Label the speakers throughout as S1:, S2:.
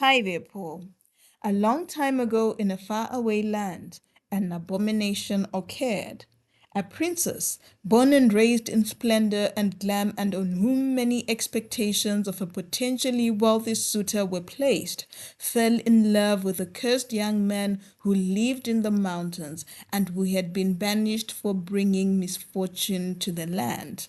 S1: Hi there, Paul. A long time ago in a faraway land, an abomination occurred. A princess, born and raised in splendor and glam, and on whom many expectations of a potentially wealthy suitor were placed, fell in love with a cursed young man who lived in the mountains and who had been banished for bringing misfortune to the land.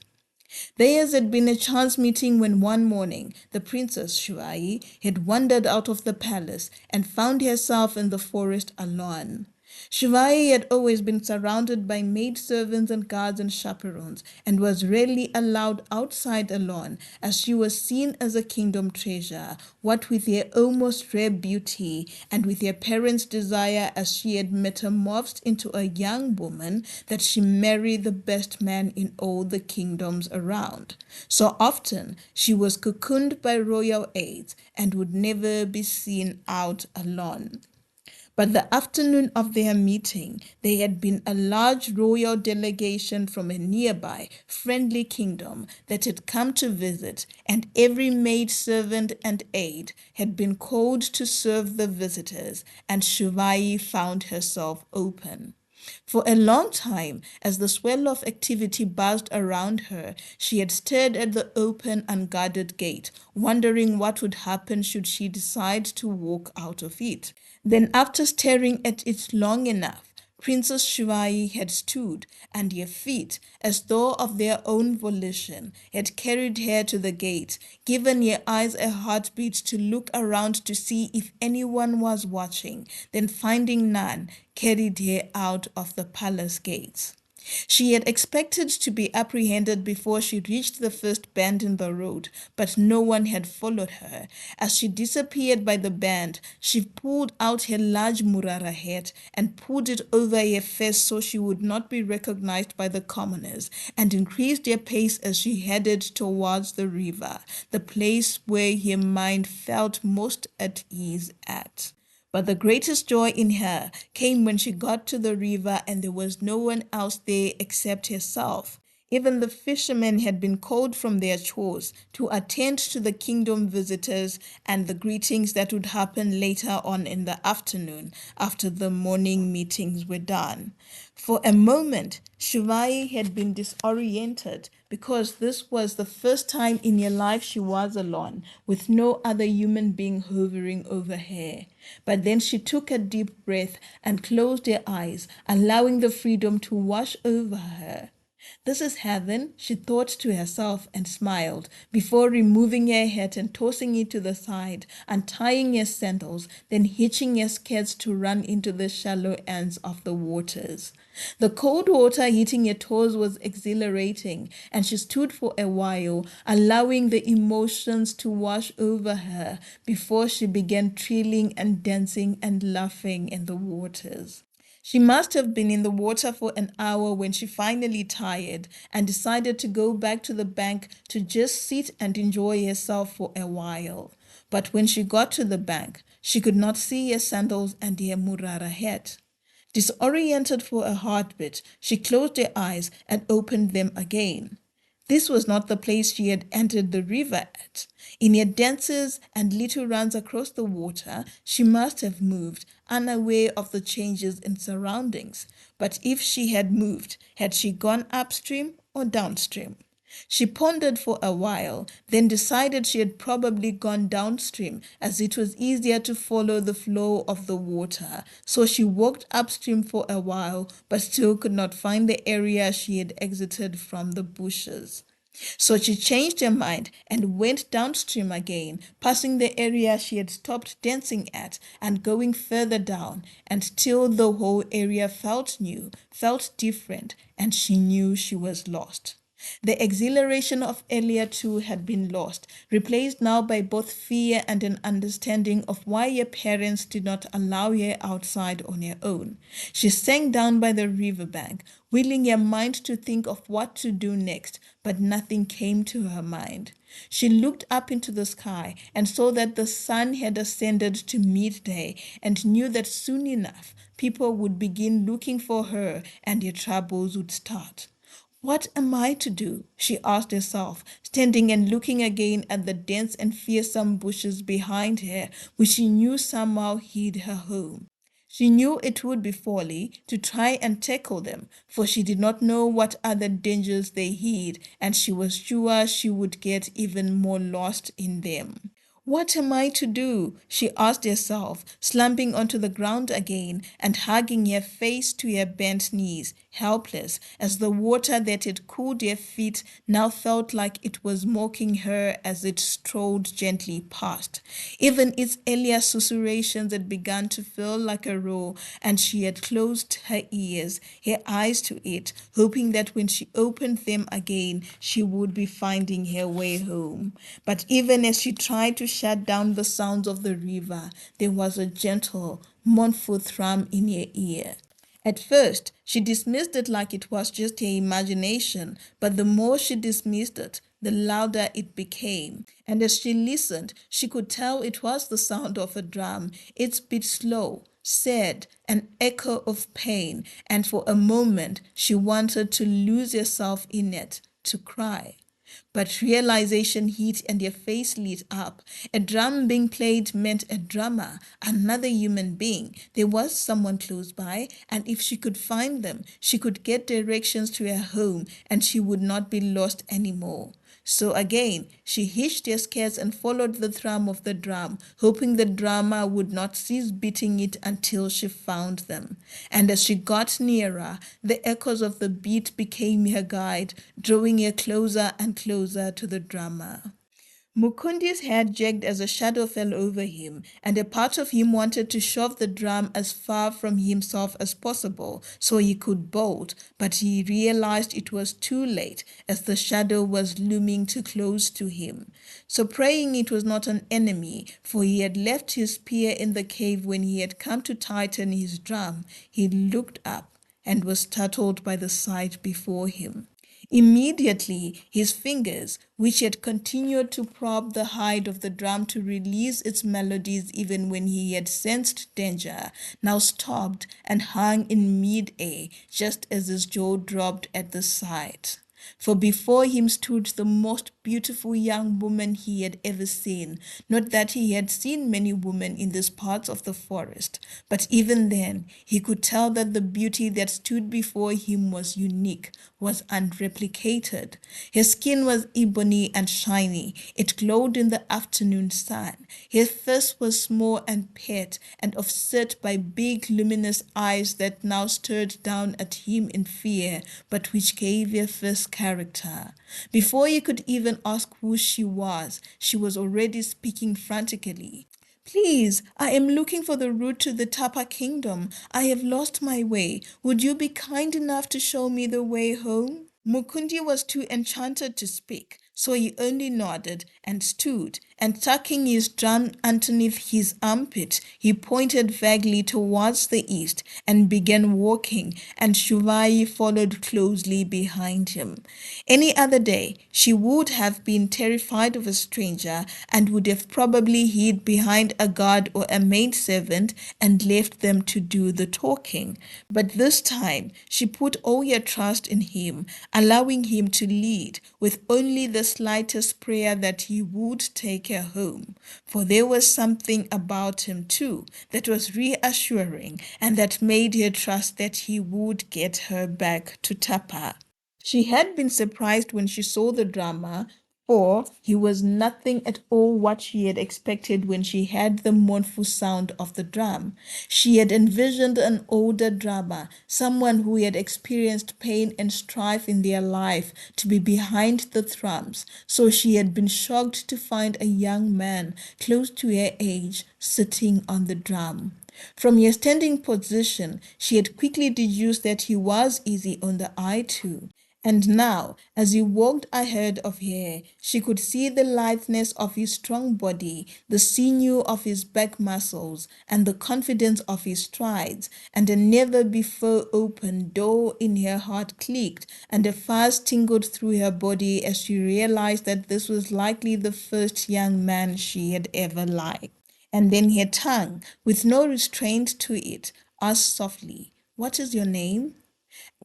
S1: Theirs had been a chance meeting when one morning the princess Shivai had wandered out of the palace and found herself in the forest alone. Shivai had always been surrounded by maidservants and guards and chaperons and was rarely allowed outside alone, as she was seen as a kingdom treasure, what with her almost rare beauty and with her parents' desire as she had metamorphosed into a young woman that she marry the best man in all the kingdoms around. So often she was cocooned by royal aides and would never be seen out alone. But the afternoon of their meeting, there had been a large royal delegation from a nearby friendly kingdom that had come to visit, and every maid servant and aide had been called to serve the visitors, and Shuvai found herself open. For a long time, as the swell of activity buzzed around her, she had stared at the open, unguarded gate, wondering what would happen should she decide to walk out of it. Then, after staring at it long enough, Princess Shivai had stood, and her feet, as though of their own volition, had carried her to the gate, given her eyes a heartbeat to look around to see if anyone was watching, then finding none, carried her out of the palace gates. She had expected to be apprehended before she reached the first bend in the road, but no one had followed her. As she disappeared by the bend, she pulled out her large murara hat and pulled it over her face so she would not be recognized by the commoners, and increased her pace as she headed towards the river, the place where her mind felt most at ease at. But the greatest joy in her came when she got to the river and there was no one else there except herself. Even the fishermen had been called from their chores to attend to the kingdom visitors and the greetings that would happen later on in the afternoon after the morning meetings were done. For a moment, Shivai had been disoriented because this was the first time in her life she was alone, with no other human being hovering over her. But then she took a deep breath and closed her eyes, allowing the freedom to wash over her. This is heaven, she thought to herself and smiled, before removing her hat and tossing it to the side, untying her sandals, then hitching her skirts to run into the shallow ends of the waters. The cold water hitting her toes was exhilarating, and she stood for a while, allowing the emotions to wash over her before she began trilling and dancing and laughing in the waters. She must have been in the water for an hour when she finally tired and decided to go back to the bank to just sit and enjoy herself for a while. But when she got to the bank, she could not see her sandals and her murara hat. Disoriented for a heartbeat, she closed her eyes and opened them again. This was not the place she had entered the river at. In her dances and little runs across the water, she must have moved, unaware of the changes in surroundings. But if she had moved, had she gone upstream or downstream? She pondered for a while, then decided she had probably gone downstream as it was easier to follow the flow of the water. So she walked upstream for a while, but still could not find the area she had exited from the bushes. So she changed her mind and went downstream again, passing the area she had stopped dancing at and going further down until the whole area felt new, felt different, and she knew she was lost. The exhilaration of earlier too had been lost, replaced now by both fear and an understanding of why her parents did not allow her outside on her own. She sank down by the riverbank, willing her mind to think of what to do next, but nothing came to her mind. She looked up into the sky and saw that the sun had ascended to midday and knew that soon enough people would begin looking for her and her troubles would start. What am I to do? She asked herself, standing and looking again at the dense and fearsome bushes behind her, which she knew somehow hid her home. She knew it would be folly to try and tackle them, for she did not know what other dangers they hid, and she was sure she would get even more lost in them. What am I to do? She asked herself, slumping onto the ground again and hugging her face to her bent knees, helpless, as the water that had cooled her feet now felt like it was mocking her as it strolled gently past. Even its earlier susurrations had begun to feel like a roar, and she had closed her ears, her eyes to it, hoping that when she opened them again, she would be finding her way home. But even as she tried to shut down the sounds of the river, there was a gentle, mournful thrum in her ear. At first, she dismissed it like it was just her imagination, but the more she dismissed it, the louder it became. And as she listened, she could tell it was the sound of a drum, its beat slow, sad, an echo of pain, and for a moment she wanted to lose herself in it, to cry. But realization hit and your face lit up. A drum being played meant a drummer, another human being. There was someone close by, and if she could find them, she could get directions to her home, and she would not be lost anymore. So again, she hitched her skirts and followed the thrum of the drum, hoping the drummer would not cease beating it until she found them. And as she got nearer, the echoes of the beat became her guide, drawing her closer and closer to the drummer. Mukundi's head jagged as a shadow fell over him, and a part of him wanted to shove the drum as far from himself as possible so he could bolt, but he realized it was too late as the shadow was looming too close to him. So praying it was not an enemy, for he had left his spear in the cave when he had come to tighten his drum, he looked up and was startled by the sight before him. Immediately, his fingers, which had continued to prop the hide of the drum to release its melodies even when he had sensed danger, now stopped and hung in mid-air just as his jaw dropped at the sight. For before him stood the most beautiful young woman he had ever seen. Not that he had seen many women in these parts of the forest, but even then he could tell that the beauty that stood before him was unique, was unreplicated. Her skin was ebony and shiny. It glowed in the afternoon sun. Her face was small and pale and offset by big luminous eyes that now stared down at him in fear, but which gave her face character. Before he could even ask who she was already speaking frantically. Please, I am looking for the route to the Tapa Kingdom. I have lost my way. Would you be kind enough to show me the way home? Mukundi was too enchanted to speak, so he only nodded and stood, and tucking his drum underneath his armpit, he pointed vaguely towards the east and began walking, and Shuvai followed closely behind him. Any other day, she would have been terrified of a stranger and would have probably hid behind a guard or a maidservant and left them to do the talking. But this time, she put all her trust in him, allowing him to lead, with only the slightest prayer that he would take her home. For there was something about him, too, that was reassuring and that made her trust that he would get her back to Tapa. She had been surprised when she saw the drama, for he was nothing at all what she had expected when she heard the mournful sound of the drum. She had envisioned an older drummer, someone who had experienced pain and strife in their life, to be behind the thrums, so she had been shocked to find a young man close to her age sitting on the drum. From his standing position, she had quickly deduced that he was easy on the eye too. And now, as he walked ahead of her, she could see the litheness of his strong body, the sinew of his back muscles, and the confidence of his strides, and a never before opened door in her heart clicked, and a fast tingled through her body as she realized that this was likely the first young man she had ever liked. And then her tongue, with no restraint to it, asked softly, "What is your name?"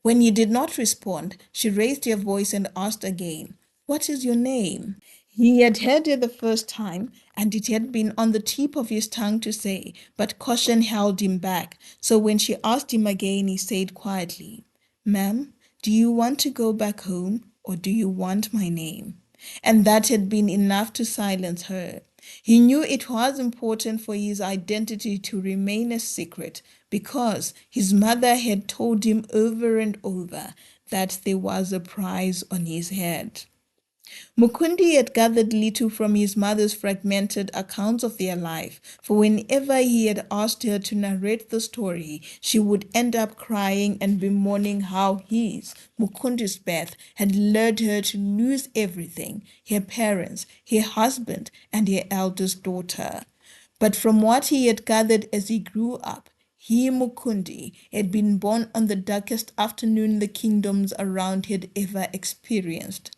S1: When he did not respond, she raised her voice and asked again, "What is your name?" He had heard it the first time, and it had been on the tip of his tongue to say, but caution held him back. So when she asked him again, he said quietly, "Ma'am, do you want to go back home, or do you want my name?" And that had been enough to silence her. He knew it was important for his identity to remain a secret because his mother had told him over and over that there was a price on his head. Mukundi had gathered little from his mother's fragmented accounts of their life, for whenever he had asked her to narrate the story, she would end up crying and bemoaning how his, Mukundi's death, had led her to lose everything, her parents, her husband, and her eldest daughter. But from what he had gathered as he grew up, he, Mukundi, had been born on the darkest afternoon the kingdoms around had ever experienced.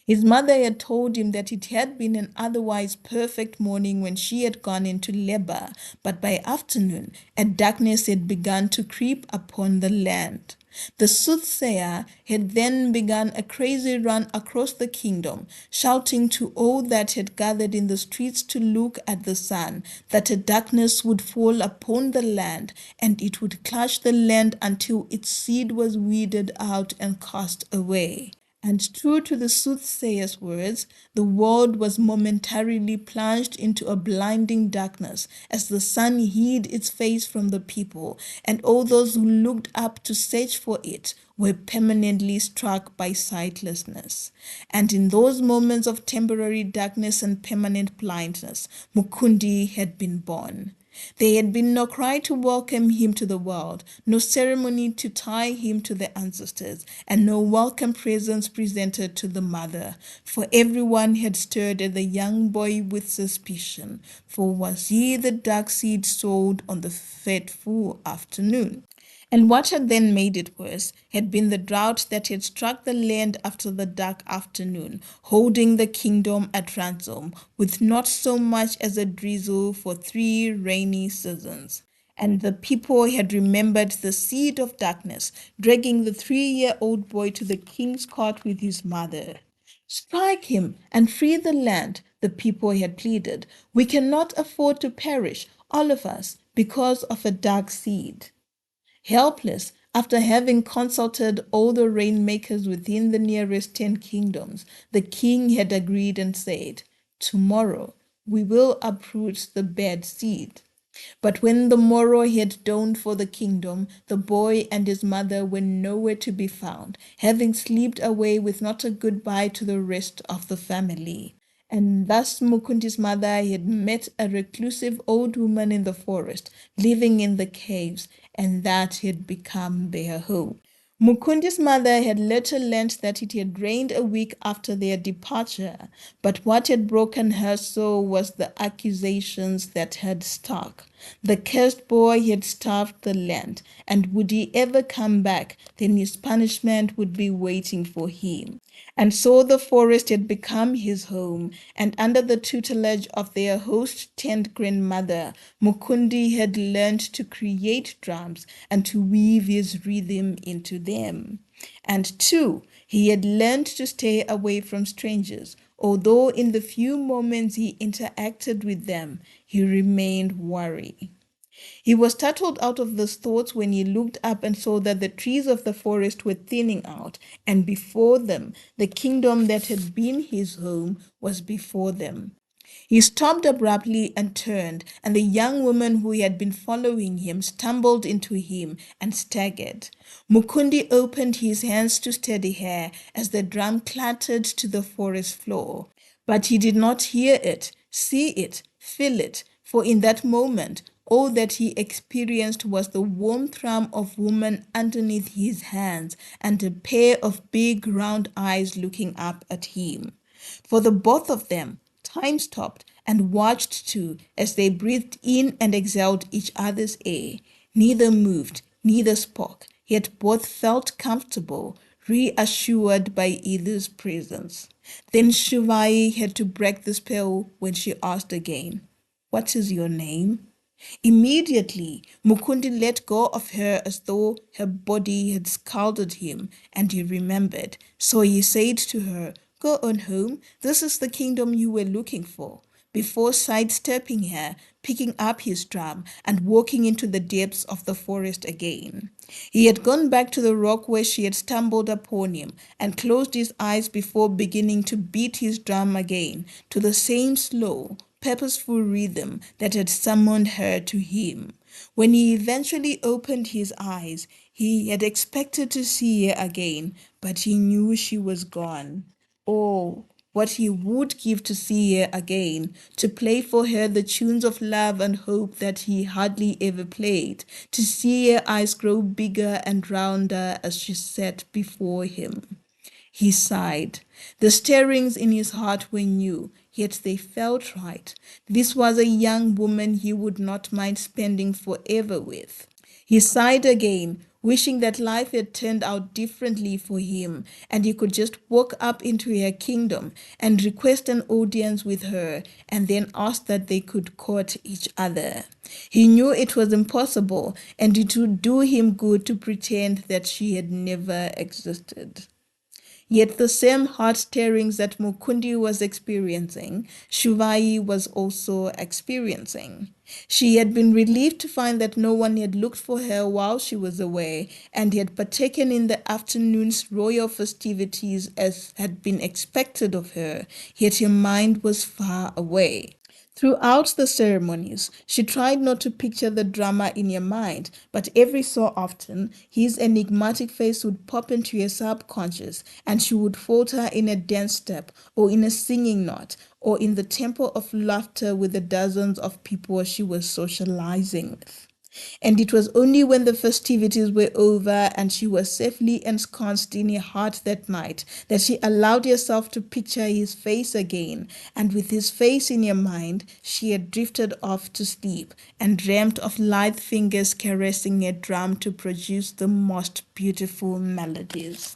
S1: His mother had told him that it had been an otherwise perfect morning when she had gone into labor, but by afternoon a darkness had begun to creep upon the land. The soothsayer had then begun a crazy run across the kingdom, shouting to all that had gathered in the streets to look at the sun, that a darkness would fall upon the land, and it would clutch the land until its seed was weeded out and cast away. And true to the soothsayer's words, the world was momentarily plunged into a blinding darkness as the sun hid its face from the people, and all those who looked up to search for it were permanently struck by sightlessness. And in those moments of temporary darkness and permanent blindness, Mukundi had been born. There had been no cry to welcome him to the world, no ceremony to tie him to the ancestors, and no welcome presents presented to the mother. For everyone had stared at the young boy with suspicion, for was he the dark seed sowed on the fateful afternoon? And what had then made it worse had been the drought that had struck the land after the dark afternoon, holding the kingdom at ransom, with not so much as a drizzle for 3 rainy seasons. And the people had remembered the seed of darkness, dragging the 3-year-old boy to the king's court with his mother. "Strike him and free the land," the people had pleaded. "We cannot afford to perish, all of us, because of a dark seed." Helpless, after having consulted all the rainmakers within the nearest 10 kingdoms, the king had agreed and said, "Tomorrow we will uproot the bad seed." But when the morrow had dawned for the kingdom, the boy and his mother were nowhere to be found, having slipped away with not a goodbye to the rest of the family. And thus Mukundi's mother had met a reclusive old woman in the forest, living in the caves, and that had become their home. Mukundi's mother had later learnt that it had rained a week after their departure, but what had broken her soul was the accusations that had stuck. The cursed boy had starved the land, and would he ever come back, then his punishment would be waiting for him. And so the forest had become his home, and under the tutelage of their host tent grandmother, Mukundi had learned to create drums and to weave his rhythm into them. And two, he had learned to stay away from strangers, although in the few moments he interacted with them, he remained wary. He was startled out of those thoughts when he looked up and saw that the trees of the forest were thinning out, and before them, the kingdom that had been his home was before them. He stopped abruptly and turned, and the young woman who had been following him stumbled into him and staggered. Mukundi opened his hands to steady her as the drum clattered to the forest floor. But he did not hear it, see it, feel it, for in that moment, all that he experienced was the warm thrum of woman underneath his hands and a pair of big round eyes looking up at him. For the both of them, time stopped and watched too as they breathed in and exhaled each other's air. Neither moved, neither spoke, yet both felt comfortable, reassured by either's presence. Then Shivai had to break the spell when she asked again, "What is your name?" Immediately, Mukundi let go of her as though her body had scalded him, and he remembered. So he said to her, "Go on home, this is the kingdom you were looking for," before sidestepping her, picking up his drum, and walking into the depths of the forest again. He had gone back to the rock where she had stumbled upon him, and closed his eyes before beginning to beat his drum again, to the same slow, purposeful rhythm that had summoned her to him. When he eventually opened his eyes, he had expected to see her again, but he knew she was gone. Oh, what he would give to see her again, to play for her the tunes of love and hope that he hardly ever played, to see her eyes grow bigger and rounder as she sat before him. He sighed. The stirrings in his heart were new, yet they felt right. This was a young woman he would not mind spending forever with. He sighed again, wishing that life had turned out differently for him, and he could just walk up into her kingdom and request an audience with her, and then ask that they could court each other. He knew it was impossible, and it would do him good to pretend that she had never existed. Yet the same heart stirrings that Mukundi was experiencing, Shuvai was also experiencing. She had been relieved to find that no one had looked for her while she was away, and had partaken in the afternoon's royal festivities as had been expected of her, yet her mind was far away. Throughout the ceremonies, she tried not to picture the drama in her mind, but every so often, his enigmatic face would pop into her subconscious, and she would falter in a dance step, or in a singing note, or in the tempo of laughter with the dozens of people she was socializing with. And it was only when the festivities were over and she was safely ensconced in her heart that night that she allowed herself to picture his face again, and with his face in her mind, she had drifted off to sleep and dreamt of lithe fingers caressing a drum to produce the most beautiful melodies.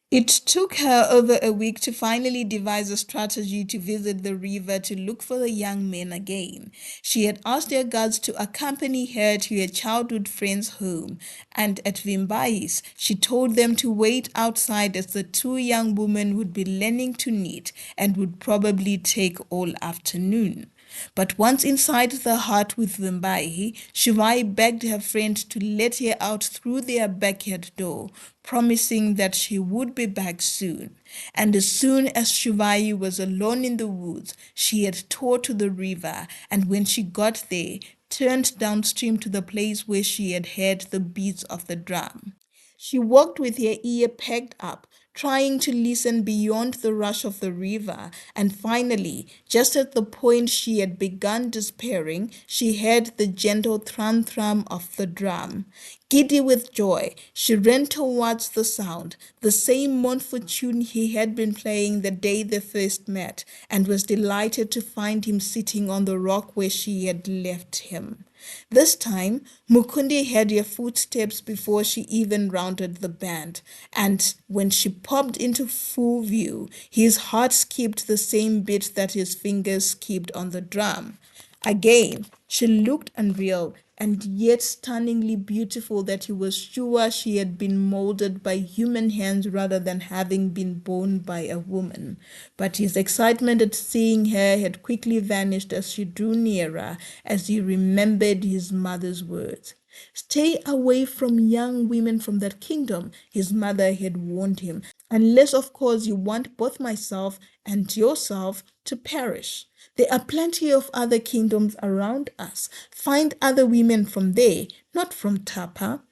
S1: It took her over a week to finally devise a strategy to visit the river to look for the young men again. She had asked her guards to accompany her to her childhood friend's home, and at Vimbais, she told them to wait outside as the two young women would be learning to knit and would probably take all afternoon. But once inside the hut with Vimbai, Shivai begged her friend to let her out through their backyard door, promising that she would be back soon. And as soon as Shivai was alone in the woods, she had tore to the river, and when she got there, turned downstream to the place where she had heard the beats of the drum. She walked with her ear pegged up, trying to listen beyond the rush of the river, and finally, just at the point she had begun despairing, she heard the gentle thrum-thrum of the drum. Giddy with joy, she ran towards the sound, the same mournful tune he had been playing the day they first met, and was delighted to find him sitting on the rock where she had left him. This time, Mukundi heard her footsteps before she even rounded the bend, and when she popped into full view, his heart skipped the same beat that his fingers skipped on the drum. Again, she looked unreal and yet stunningly beautiful that he was sure she had been molded by human hands rather than having been born by a woman. But his excitement at seeing her had quickly vanished as she drew nearer, as he remembered his mother's words. Stay away from young women from that kingdom, his mother had warned him, unless, of course, you want both myself and yourself to perish. There are plenty of other kingdoms around us. Find other women from there, not from Tapa.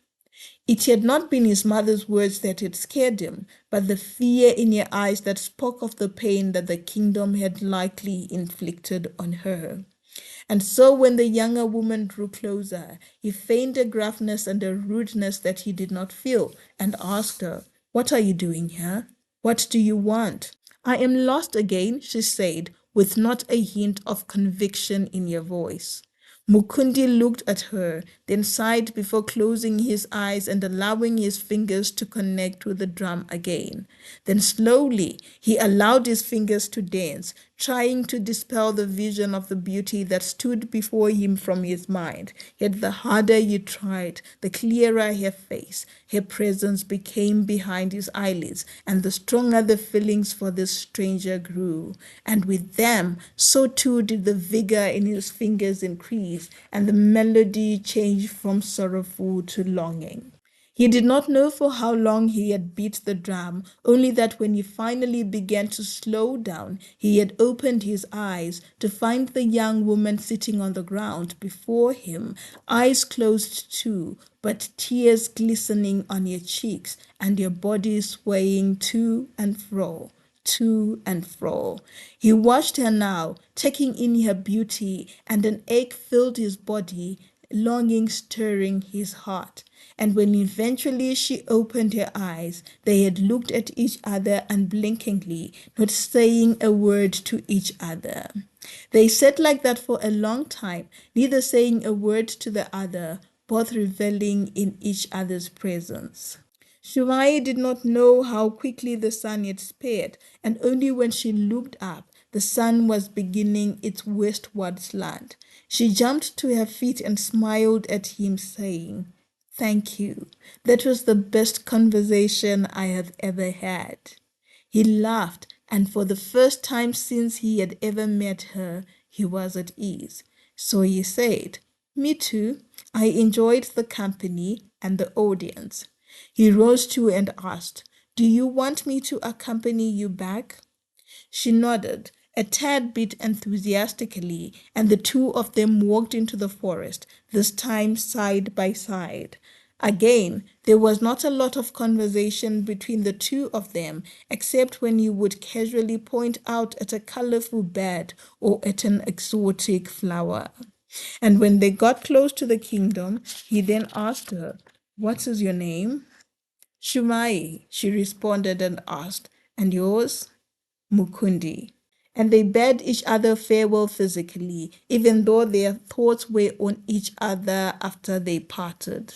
S1: It had not been his mother's words that had scared him, but the fear in her eyes that spoke of the pain that the kingdom had likely inflicted on her. And so when the younger woman drew closer, he feigned a gruffness and a rudeness that he did not feel, and asked her, "What are you doing here? What do you want?" "I am lost again," she said, with not a hint of conviction in her voice. Mukundi looked at her, then sighed before closing his eyes and allowing his fingers to connect with the drum again. Then slowly he allowed his fingers to dance, trying to dispel the vision of the beauty that stood before him from his mind. Yet the harder he tried, the clearer her face, her presence became behind his eyelids, and the stronger the feelings for this stranger grew. And with them, so too did the vigor in his fingers increase, and the melody changed from sorrowful to longing. He did not know for how long he had beat the drum, only that when he finally began to slow down, he had opened his eyes to find the young woman sitting on the ground before him, eyes closed too, but tears glistening on her cheeks and her body swaying to and fro. To and fro. He watched her now, taking in her beauty, and an ache filled his body, longing stirring his heart. And when eventually she opened her eyes, they had looked at each other unblinkingly, not saying a word to each other. They sat like that for a long time, neither saying a word to the other, both reveling in each other's presence. Shivai did not know how quickly the sun had sped, and only when she looked up, the sun was beginning its westward slant. She jumped to her feet and smiled at him, saying, "Thank you. That was the best conversation I have ever had." He laughed, and for the first time since he had ever met her, he was at ease. So he said, "Me too. I enjoyed the company and the audience." He rose too and asked, "Do you want me to accompany you back?" She nodded, a tad bit enthusiastically, and the two of them walked into the forest, this time side by side. Again, there was not a lot of conversation between the two of them, except when he would casually point out at a colorful bird or at an exotic flower. And when they got close to the kingdom, he then asked her, "What is your name?" "Shumai," she responded and asked, "And yours?" "Mukundi." And they bade each other farewell physically, even though their thoughts were on each other after they parted.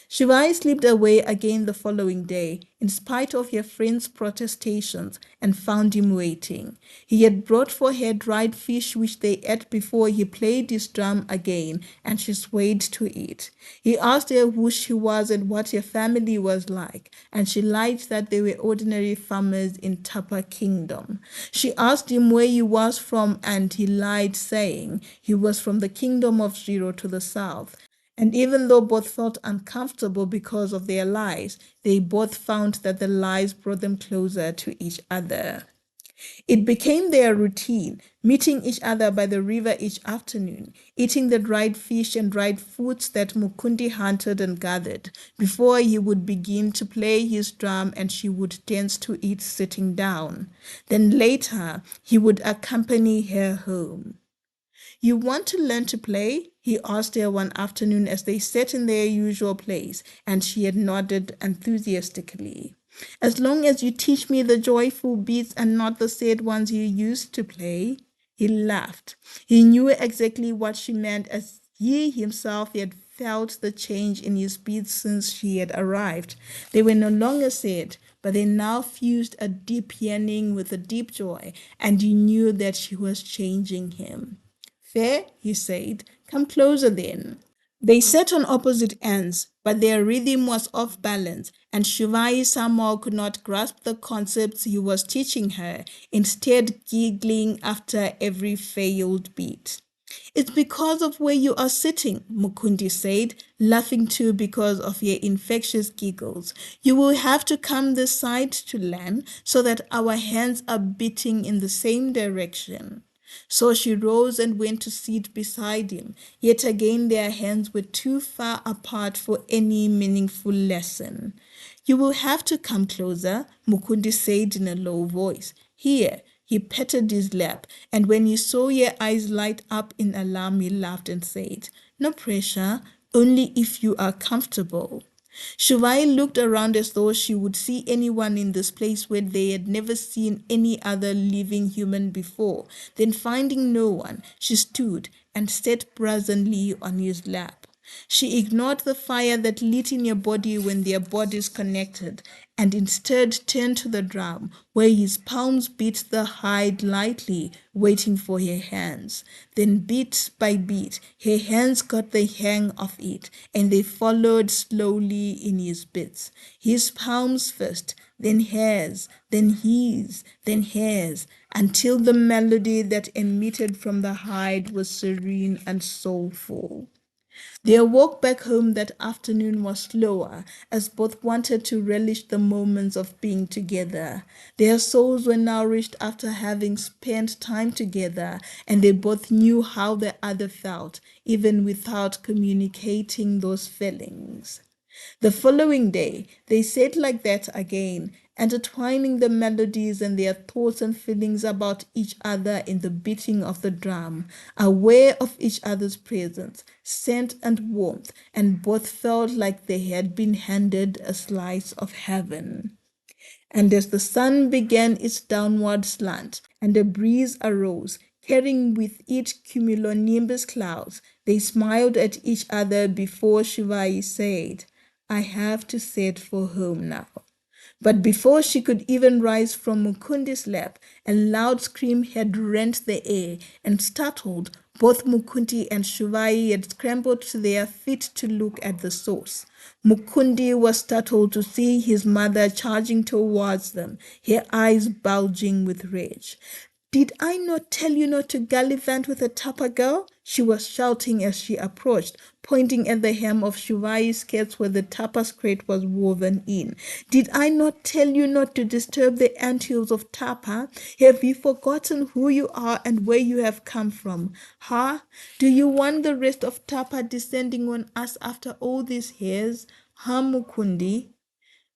S1: Shivai slipped away again the following day, in spite of her friend's protestations, and found him waiting. He had brought for her dried fish which they ate before he played his drum again, and she swayed to it. He asked her who she was and what her family was like, and she lied that they were ordinary farmers in Tapa Kingdom. She asked him where he was from, and he lied, saying he was from the kingdom of Zero to the south. And even though both felt uncomfortable because of their lies, they both found that the lies brought them closer to each other. It became their routine, meeting each other by the river each afternoon, eating the dried fish and dried fruits that Mukundi hunted and gathered, before he would begin to play his drum and she would dance to it sitting down. Then later, he would accompany her home. "You want to learn to play?" he asked her one afternoon as they sat in their usual place, and she had nodded enthusiastically. "As long as you teach me the joyful beats and not the sad ones you used to play." He laughed. He knew exactly what she meant, as he himself had felt the change in his beats since she had arrived. They were no longer sad, but they now fused a deep yearning with a deep joy, and he knew that she was changing him. "Fair," he said. "Come closer then." They sat on opposite ends, but their rhythm was off balance, and Shivai somehow could not grasp the concepts he was teaching her, instead giggling after every failed beat. "It's because of where you are sitting," Mukundi said, laughing too because of her infectious giggles. "You will have to come this side to learn so that our hands are beating in the same direction." So she rose and went to sit beside him. Yet again their hands were too far apart for any meaningful lesson. "You will have to come closer," Mukundi said in a low voice. "Here." He patted his lap, and when he saw her eyes light up in alarm, he laughed and said, "No pressure, only if you are comfortable." Shuvai looked around as though she would see anyone in this place where they had never seen any other living human before. Then finding no one, she stood, and sat brazenly on his lap. She ignored the fire that lit in your body when their bodies connected, and instead turned to the drum, where his palms beat the hide lightly, waiting for her hands. Then bit by bit, her hands got the hang of it, and they followed slowly in his beats. His palms first, then hers, then his, then hers, until the melody that emitted from the hide was serene and soulful. Their walk back home that afternoon was slower, as both wanted to relish the moments of being together. Their souls were nourished after having spent time together, and they both knew how the other felt, even without communicating those feelings. The following day, they sat like that again, intertwining the melodies and their thoughts and feelings about each other in the beating of the drum, aware of each other's presence, scent and warmth, and both felt like they had been handed a slice of heaven. And as the sun began its downward slant, and a breeze arose, carrying with it cumulonimbus clouds, they smiled at each other before Shivai said, I have to set for home now. But before she could even rise from Mukundi's lap, a loud scream had rent the air, and startled, both Mukundi and Shivai had scrambled to their feet to look at the source. Mukundi was startled to see his mother charging towards them, her eyes bulging with rage. Did I not tell you not to gallivant with a Tapa girl? She was shouting as she approached, pointing at the hem of Shivai's skirts where the Tapa skirt was woven in. Did I not tell you not to disturb the anthills of Tapa? Have you forgotten who you are and where you have come from? Huh? Do you want the rest of Tapa descending on us after all these years? Huh, Mukundi?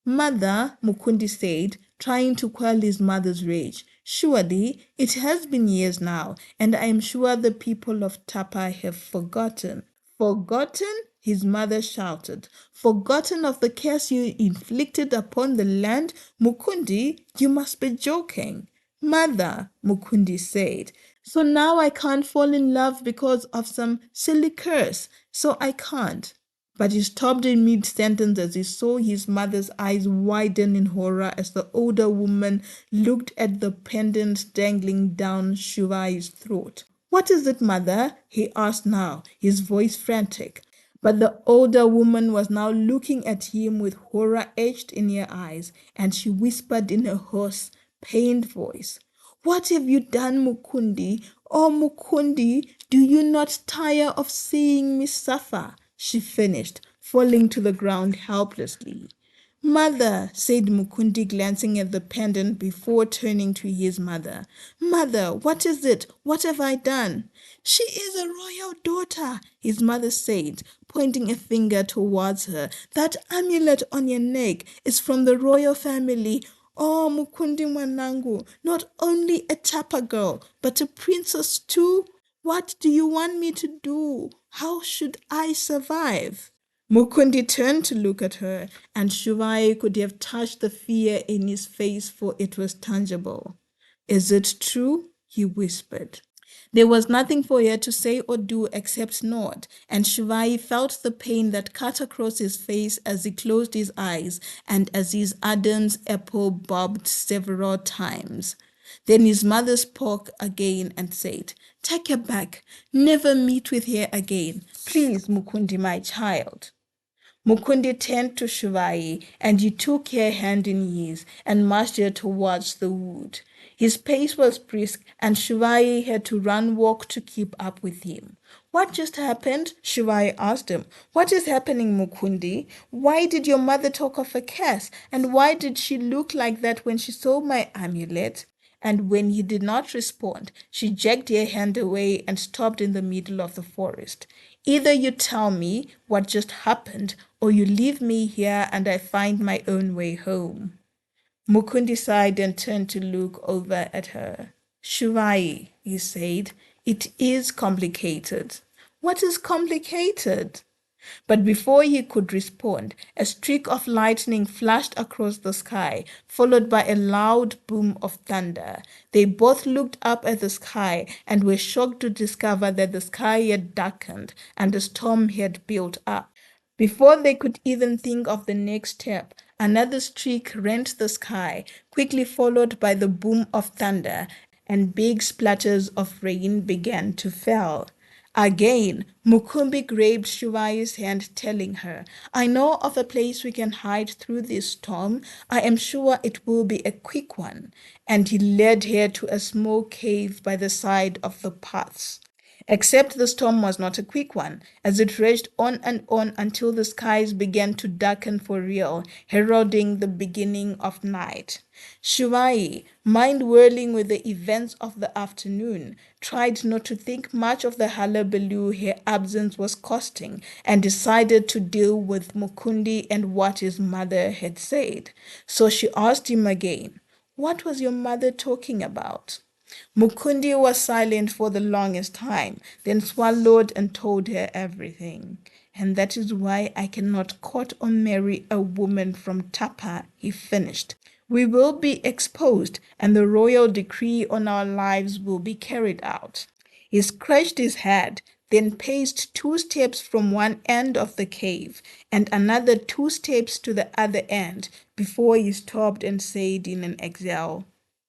S1: Mother, Mukundi said, trying to quell his mother's rage. Surely it has been years now, and I am sure the people of Tapa have forgotten. Forgotten? His mother shouted. Forgotten of the curse you inflicted upon the land? Mukundi, you must be joking. Mother, Mukundi said, so now I can't fall in love because of some silly curse. So I can't. But he stopped in mid-sentence as he saw his mother's eyes widen in horror as the older woman looked at the pendant dangling down Shivai's throat. What is it, mother? He asked now, his voice frantic. But the older woman was now looking at him with horror etched in her eyes, and she whispered in a hoarse, pained voice, what have you done, Mukundi? Oh, Mukundi, do you not tire of seeing me suffer? She finished, falling to the ground helplessly. Mother, said Mukundi, glancing at the pendant before turning to his mother. Mother, what is it? What have I done? She is a royal daughter, his mother said, pointing a finger towards her. That amulet on your neck is from the royal family. Oh, Mukundi Mwanangu, not only a Tapa girl, but a princess too. What do you want me to do? How should I survive? Mukundi turned to look at her, and Shivai could have touched the fear in his face, for it was tangible. Is it true? He whispered. There was nothing for her to say or do except nod, and Shivai felt the pain that cut across his face as he closed his eyes and as his Adam's apple bobbed several times. Then his mother spoke again and said, take her back. Never meet with her again. Please, Mukundi, my child. Mukundi turned to Shivai, and he took her hand in his and marched her towards the wood. His pace was brisk, and Shivai had to run walk to keep up with him. What just happened? Shivai asked him. What is happening, Mukundi? Why did your mother talk of a curse? And why did she look like that when she saw my amulet? And when he did not respond, she jerked her hand away and stopped in the middle of the forest. Either you tell me what just happened, or you leave me here and I find my own way home. Mukundi sighed and turned to look over at her. Shivai, he said, it is complicated. What is complicated? But before he could respond, a streak of lightning flashed across the sky, followed by a loud boom of thunder. They both looked up at the sky and were shocked to discover that the sky had darkened and a storm had built up. Before they could even think of the next step, another streak rent the sky, quickly followed by the boom of thunder, and big splatters of rain began to fall. Again, Mukumbi grabbed Shuvai's hand, telling her, I know of a place we can hide through this storm. I am sure it will be a quick one. And he led her to a small cave by the side of the paths. Except the storm was not a quick one, as it raged on and on until the skies began to darken for real, heralding the beginning of night. Shuvai, mind whirling with the events of the afternoon, tried not to think much of the hullabaloo her absence was costing and decided to deal with Mukundi and what his mother had said. So she asked him again, What was your mother talking about? Mukundi was silent for the longest time, then swallowed and told her everything. And that is why I cannot court or marry a woman from Tapa, he finished. We will be exposed, and the royal decree on our lives will be carried out. He scratched his head, then paced 2 steps from one end of the cave and another 2 steps to the other end before he stopped and said in an exhale,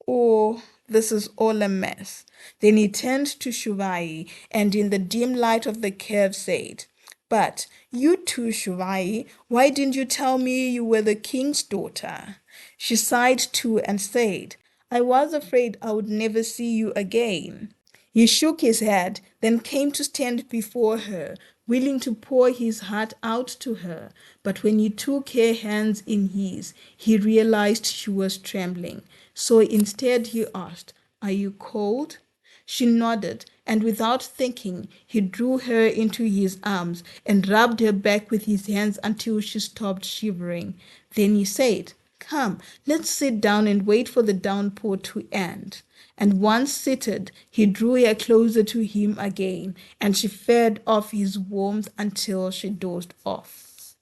S1: Oh, this is all a mess. Then he turned to Shuvai and in the dim light of the cave said, But you too, Shuvai, why didn't you tell me you were the king's daughter? She sighed too and said, I was afraid I would never see you again. He shook his head, then came to stand before her, willing to pour his heart out to her. But when he took her hands in his, he realized she was trembling. So instead he asked, Are you cold? She nodded, and without thinking, he drew her into his arms and rubbed her back with his hands until she stopped shivering. Then he said, Come, let's sit down and wait for the downpour to end. And once seated, he drew her closer to him again, and she fed off his warmth until she dozed off,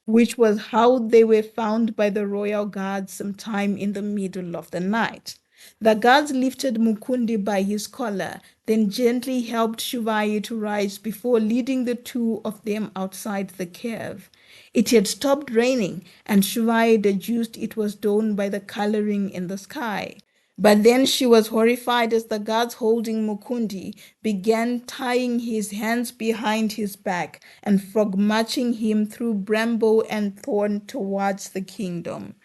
S1: which was how they were found by the royal guards sometime in the middle of the night. The guards lifted Mukundi by his collar, then gently helped Shuvai to rise before leading the two of them outside the cave. It had stopped raining, and Shuvai deduced it was dawn by the coloring in the sky. But then she was horrified as the guards holding Mukundi began tying his hands behind his back and frog marching him through bramble and thorn towards the kingdom.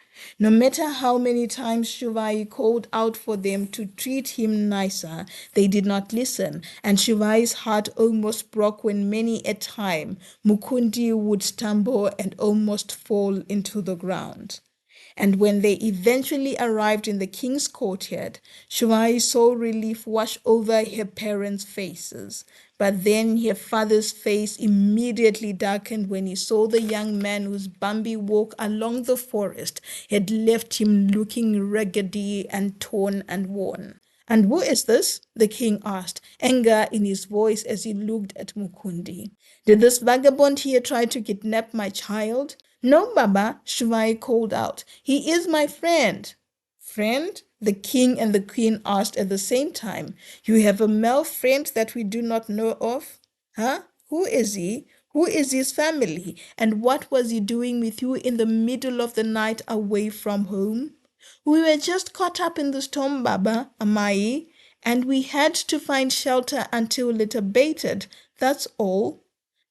S1: No matter how many times Shuvai called out for them to treat him nicer, they did not listen, and Shuvai's heart almost broke when many a time Mukundi would stumble and almost fall into the ground. And when they eventually arrived in the king's courtyard, Shuvai saw relief wash over her parents' faces. But then her father's face immediately darkened when he saw the young man whose bumpy walk along the forest had left him looking raggedy and torn and worn. And who is this? The king asked, anger in his voice as he looked at Mukundi. Did this vagabond here try to kidnap my child? No, Baba, Shuvai called out. He is my friend. Friend? The king and the queen asked at the same time. You have a male friend that we do not know of? Huh? Who is he? Who is his family? And what was he doing with you in the middle of the night away from home? We were just caught up in the storm, Baba, Amai, and we had to find shelter until it abated. That's all.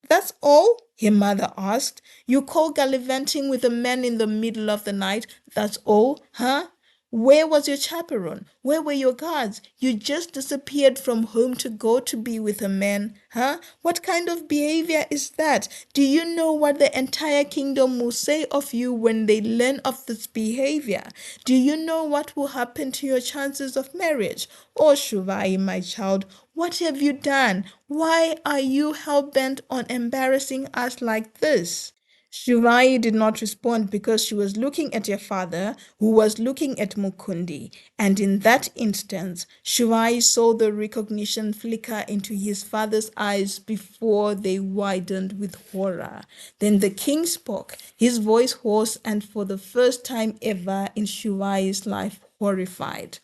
S1: That's all? Her mother asked. You call gallivanting with a man in the middle of the night? That's all, huh? Where was your chaperone? Where were your guards? You just disappeared from home to go to be with a man, huh? What kind of behavior is that? Do you know what the entire kingdom will say of you when they learn of this behavior? Do you know what will happen to your chances of marriage? Oh, Shuvai, my child, what have you done? Why are you hell-bent on embarrassing us like this? Shivai did not respond because she was looking at your father, who was looking at Mukundi, and in that instant, Shivai saw the recognition flicker into his father's eyes before they widened with horror. Then the king spoke, his voice hoarse and for the first time ever in Shivai's life horrified.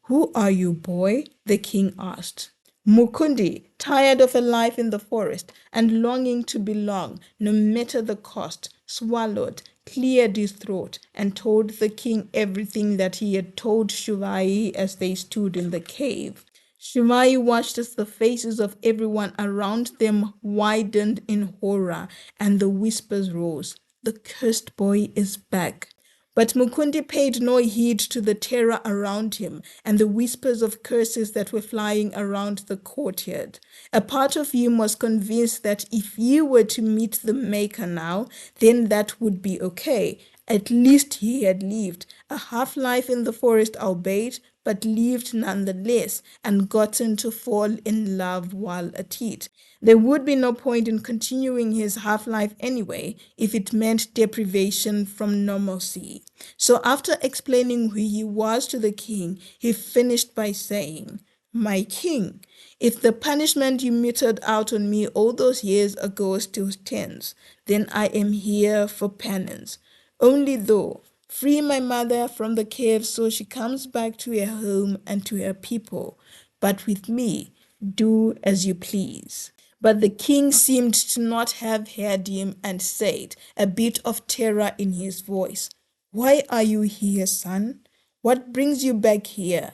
S1: "Who are you, boy?" the king asked. Mukundi, tired of a life in the forest and longing to belong, no matter the cost, swallowed, cleared his throat, and told the king everything that he had told Shivai as they stood in the cave. Shivai watched as the faces of everyone around them widened in horror, and the whispers rose. "The cursed boy is back." But Mukundi paid no heed to the terror around him and the whispers of curses that were flying around the courtyard. A part of him was convinced that if he were to meet the Maker now, then that would be okay. At least he had lived a half life in the forest, albeit, but lived nonetheless and gotten to fall in love while at it. There would be no point in continuing his half life anyway if it meant deprivation from normalcy. So, after explaining who he was to the king, he finished by saying, "My king, if the punishment you meted out on me all those years ago still stands, then I am here for penance. Only though, free my mother from the cave so she comes back to her home and to her people. But with me, do as you please." But the king seemed to not have heard him and said, a bit of terror in his voice, "Why are you here, son? What brings you back here?"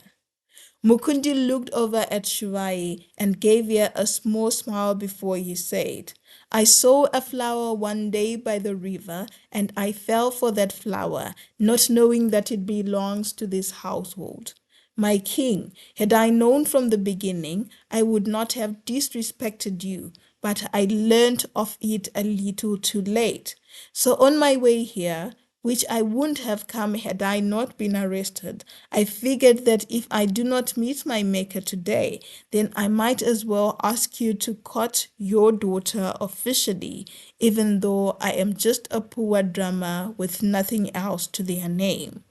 S1: Mukundi looked over at Shivai and gave her a small smile before he said, "I saw a flower one day by the river, and I fell for that flower, not knowing that it belongs to this household. My king, had I known from the beginning, I would not have disrespected you, but I learnt of it a little too late. So on my way here, which I wouldn't have come had I not been arrested, I figured that if I do not meet my maker today, then I might as well ask you to court your daughter officially, even though I am just a poor drummer with nothing else to their name."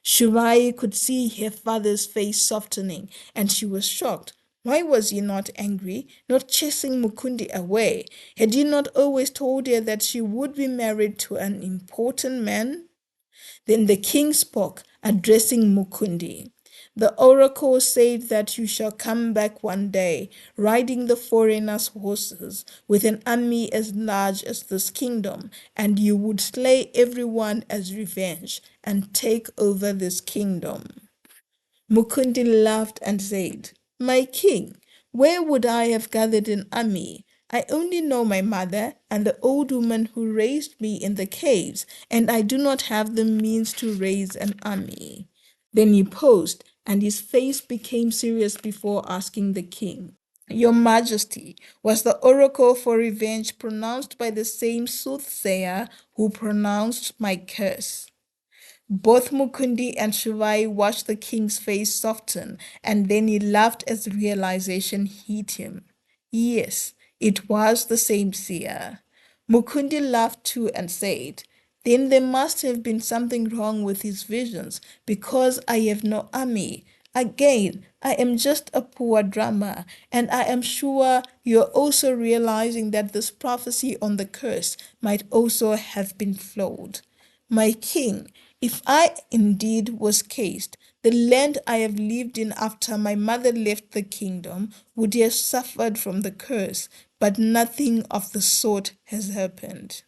S1: Shivai could see her father's face softening, and she was shocked. Why was he not angry, not chasing Mukundi away? Had he not always told her that she would be married to an important man? Then the king spoke, addressing Mukundi. "The oracle said that you shall come back one day, riding the foreigners' horses, with an army as large as this kingdom, and you would slay everyone as revenge and take over this kingdom." Mukundi laughed and said, "My king, where would I have gathered an army? I only know my mother and the old woman who raised me in the caves, and I do not have the means to raise an army." Then he paused, and his face became serious before asking the king, "Your Majesty, was the oracle for revenge pronounced by the same soothsayer who pronounced my curse?" Both Mukundi and Shivai watched the king's face soften, and then he laughed as realization hit him. Yes, it was the same seer. Mukundi laughed too and said, "Then there must have been something wrong with his visions, because I have no army. Again, I am just a poor drummer, and I am sure you're also realizing that this prophecy on the curse might also have been flawed. My king, if I indeed was cased, the land I have lived in after my mother left the kingdom would have suffered from the curse, but nothing of the sort has happened."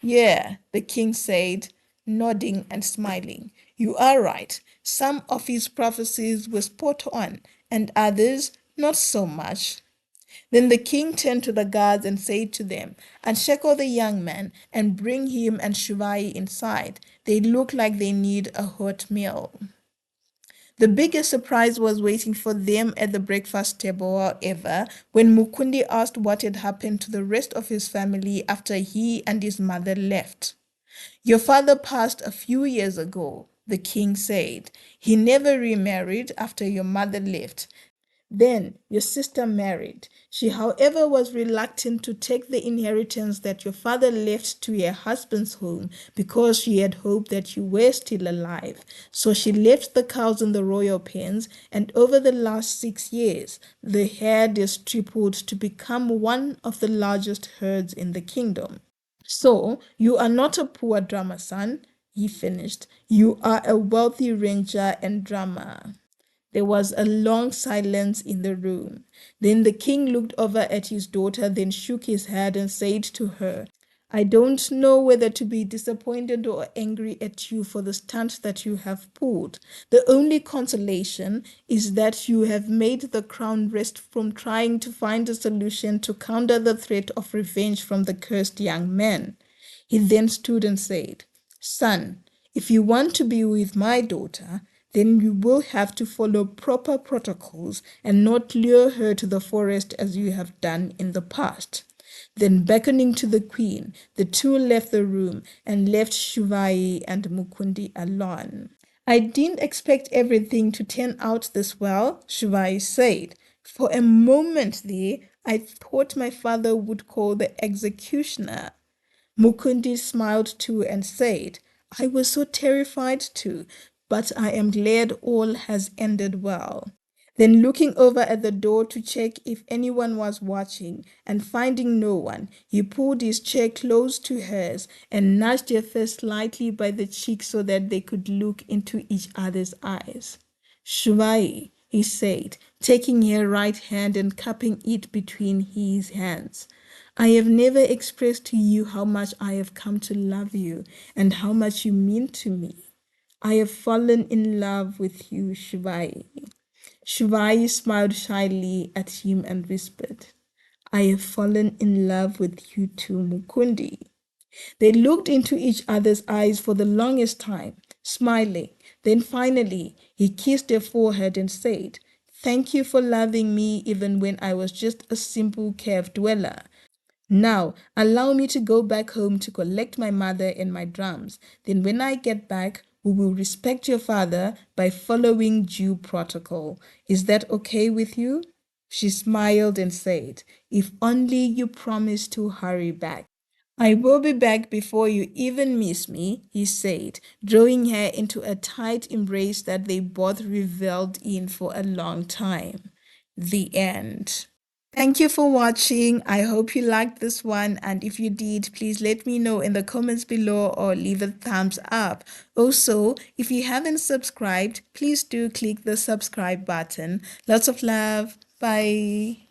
S1: "Yeah," the king said, nodding and smiling. "You are right. Some of his prophecies were spot on, and others not so much." Then the king turned to the guards and said to them, "Unshackle the young man and bring him and Shivai inside. They look like they need a hot meal." The biggest surprise was waiting for them at the breakfast table, however, when Mukundi asked what had happened to the rest of his family after he and his mother left. "Your father passed a few years ago," the king said. "He never remarried after your mother left. Then your sister married. She, however, was reluctant to take the inheritance that your father left to her husband's home because she had hoped that you were still alive. So she left the cows in the royal pens, and over the last 6 years, the herd is tripled to become one of the largest herds in the kingdom. So you are not a poor drummer, son, he finished. You are a wealthy ranger and drummer. There was a long silence in the room. Then the king looked over at his daughter, then shook his head and said to her, I don't know whether to be disappointed or angry at you for the stunt that you have pulled. The only consolation is that you have made the crown rest from trying to find a solution to counter the threat of revenge from the cursed young man. He then stood and said, Son, if you want to be with my daughter, then you will have to follow proper protocols and not lure her to the forest as you have done in the past. Then beckoning to the queen, the two left the room and left Shuvai and Mukundi alone. I didn't expect everything to turn out this well, Shuvai said. For a moment there, I thought my father would call the executioner. Mukundi smiled too and said, I was so terrified too, but I am glad all has ended well. Then looking over at the door to check if anyone was watching and finding no one, he pulled his chair close to hers and nudged her face slightly by the cheek so that they could look into each other's eyes. Shuvai, he said, taking her right hand and cupping it between his hands. I have never expressed to you how much I have come to love you and how much you mean to me. I have fallen in love with you, Shivai. Shivai smiled shyly at him and whispered, I have fallen in love with you too, Mukundi. They looked into each other's eyes for the longest time, smiling. Then finally, he kissed her forehead and said, Thank you for loving me even when I was just a simple cave dweller. Now, allow me to go back home to collect my mother and my drums. Then when I get back, we will respect your father by following due protocol. Is that okay with you? She smiled and said, If only you promise to hurry back. I will be back before you even miss me, he said, drawing her into a tight embrace that they both reveled in for a long time. The end. Thank you for watching. I hope you liked this one. And if you did, please let me know in the comments below or leave a thumbs up. Also, if you haven't subscribed, please do click the subscribe button. Lots of love. Bye.